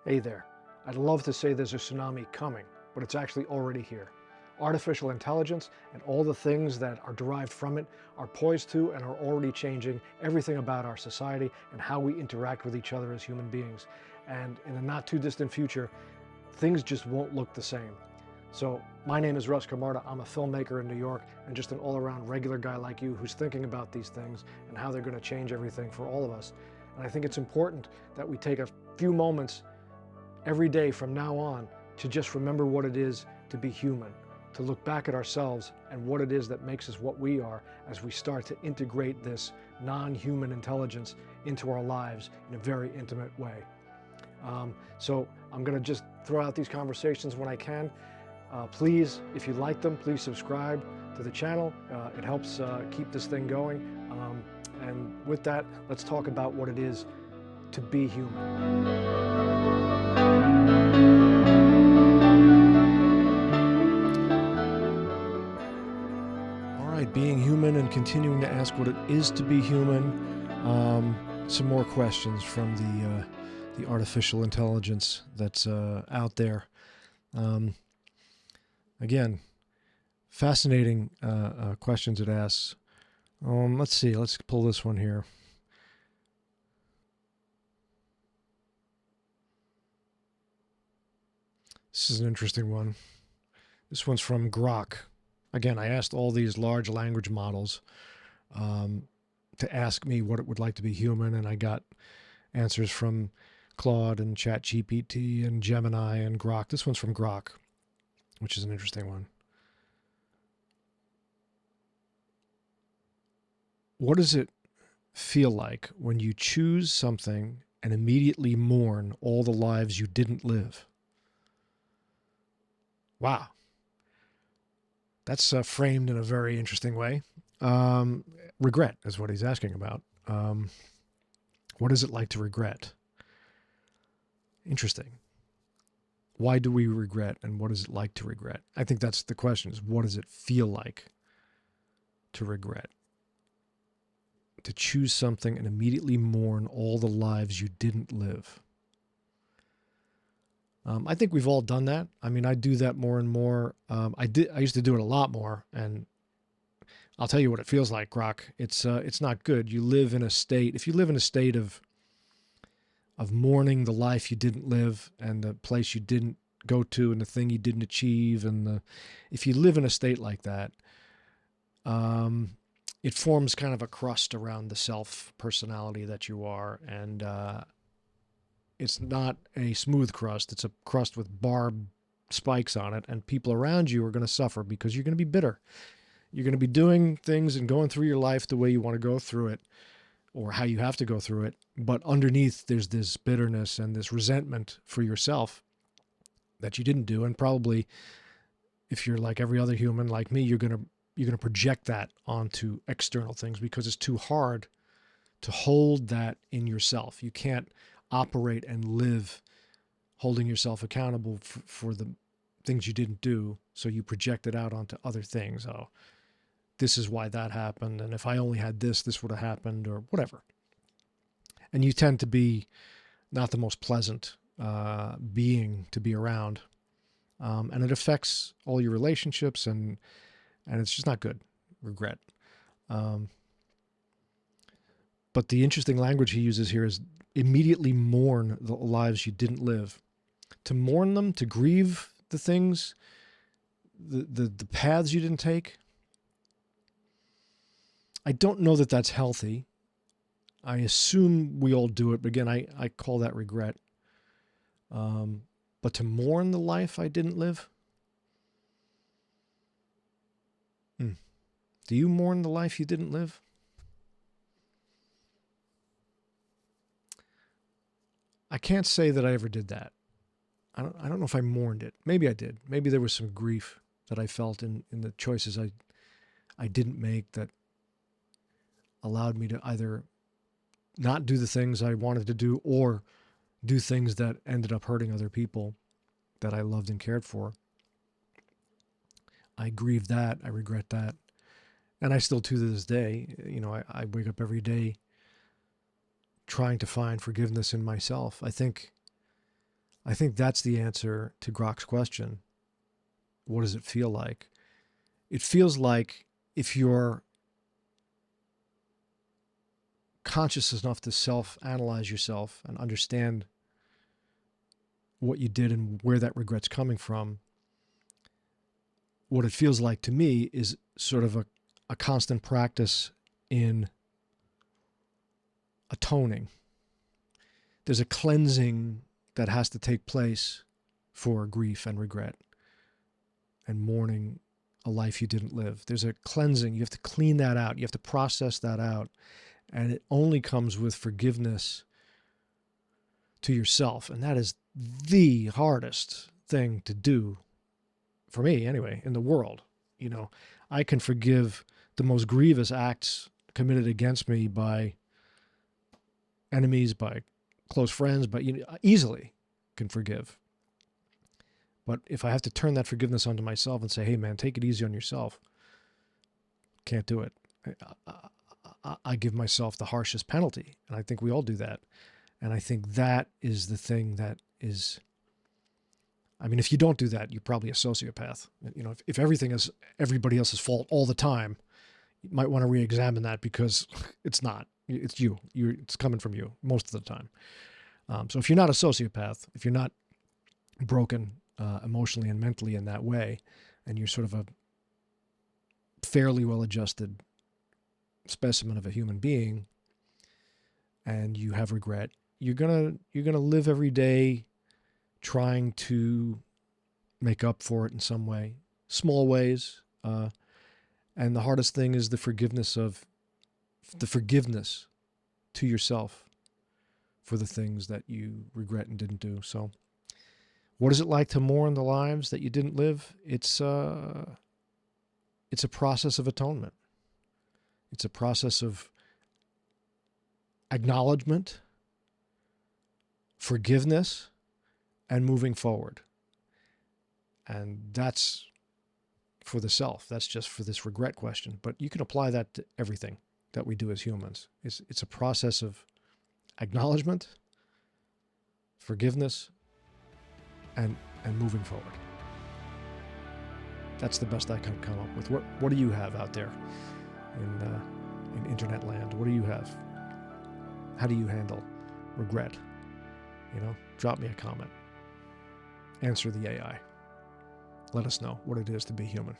Hey there. I'd love to say there's a tsunami coming, but it's actually already here. Artificial intelligence and all the things that are derived from it are poised to and are already changing everything about our society and how we interact with each other as human beings. And in the not too distant future, things just won't look the same. So my name is Russ Camarda. I'm a filmmaker in New York and just an all-around regular guy like you who's thinking about these things and how they're going to change everything for all of us. And I think it's important that we take a few moments every day from now on to just remember what it is to be human, to look back at ourselves and what it is that makes us what we are as we start to integrate this non-human intelligence into our lives in a very intimate way. So I'm going to just throw out these conversations when I can. Please, if you like them, please subscribe to the channel. It helps keep this thing going. And with that, let's talk about what it is to be human. All right, being human and continuing to ask what it is to be human. Some more questions from the artificial intelligence that's out there. Again, fascinating questions it asks. Let's see, let's pull this one here. This is an interesting one. This one's from Grok. Again, I asked all these large language models to ask me what it would like to be human, and I got answers from Claude and ChatGPT and Gemini and Grok. This one's from Grok, which is an interesting one. What does it feel like when you choose something and immediately mourn all the lives you didn't live? Wow. That's framed in a very interesting way. Regret is what he's asking about. What is it like to regret? Interesting. Why do we regret, and what is it like to regret? I think that's the question, is what does it feel like to regret? To choose something and immediately mourn all the lives you didn't live. I think we've all done that. I mean, I do that more and more. I used to do it a lot more, and I'll tell you what it feels like, Grok. It's not good. You live in a state. If you live in a state of mourning the life you didn't live and the place you didn't go to and the thing you didn't achieve, and if you live in a state like that, it forms kind of a crust around the self personality that you are, and it's not a smooth crust. It's a crust with barbed spikes on it, and people around you are going to suffer because you're going to be bitter. You're going to be doing things and going through your life the way you want to go through it, or how you have to go through it. But underneath, there's this bitterness and this resentment for yourself that you didn't do. And probably, if you're like every other human like me, you're going to project that onto external things because it's too hard to hold that in yourself. You can't operate and live holding yourself accountable for the things you didn't do, so you project it out onto other things. Oh, this is why that happened, and if I only had this would have happened, or whatever. And you tend to be not the most pleasant being to be around, and it affects all your relationships, and it's just not good. Regret. But the interesting language he uses here is immediately mourn the lives you didn't live. To mourn them, to grieve the things, the paths you didn't take. I don't know that that's healthy. I assume we all do it, but again, I call that regret. But to mourn the life I didn't live? Do you mourn the life you didn't live? I can't say that I ever did that. I don't know if I mourned it. Maybe I did. Maybe there was some grief that I felt in the choices I didn't make that allowed me to either not do the things I wanted to do or do things that ended up hurting other people that I loved and cared for. I grieve that. I regret that. And I still, to this day, you know, I wake up every day trying to find forgiveness in myself. I think I think that's the answer to Grok's question. What does it feel like? It feels like if you're conscious enough to self-analyze yourself and understand what you did and where that regret's coming from, what it feels like to me is sort of a constant practice in atoning. There's a cleansing that has to take place for grief and regret and mourning a life you didn't live. There's a cleansing. You have to clean that out. You have to process that out. And it only comes with forgiveness to yourself. And that is the hardest thing to do, for me anyway, in the world. You know, I can forgive the most grievous acts committed against me by enemies, by close friends, but easily can forgive. But if I have to turn that forgiveness onto myself and say, hey man, take it easy on yourself, can't do it. I give myself the harshest penalty. And I think we all do that. And I think that is the thing that is, I mean, if you don't do that, you're probably a sociopath. You know, if everything is everybody else's fault all the time, you might want to re-examine that, because it's not. It's you. It's coming from you most of the time. So if you're not a sociopath, if you're not broken emotionally and mentally in that way, and you're sort of a fairly well-adjusted specimen of a human being, and you have regret, you're gonna live every day trying to make up for it in some way, small ways. And the hardest thing is the forgiveness to yourself for the things that you regret and didn't do. So what is it like to mourn the lives that you didn't live? It's a process of atonement. It's a process of acknowledgement, forgiveness, and moving forward. And that's for the self. That's just for this regret question. But you can apply that to everything that we do as humans. It's a process of acknowledgement, forgiveness, and moving forward. That's the best I can come up with. What do you have out there in internet land? What do you have? How do you handle regret? You know, drop me a comment. Answer the AI. Let us know what it is to be human.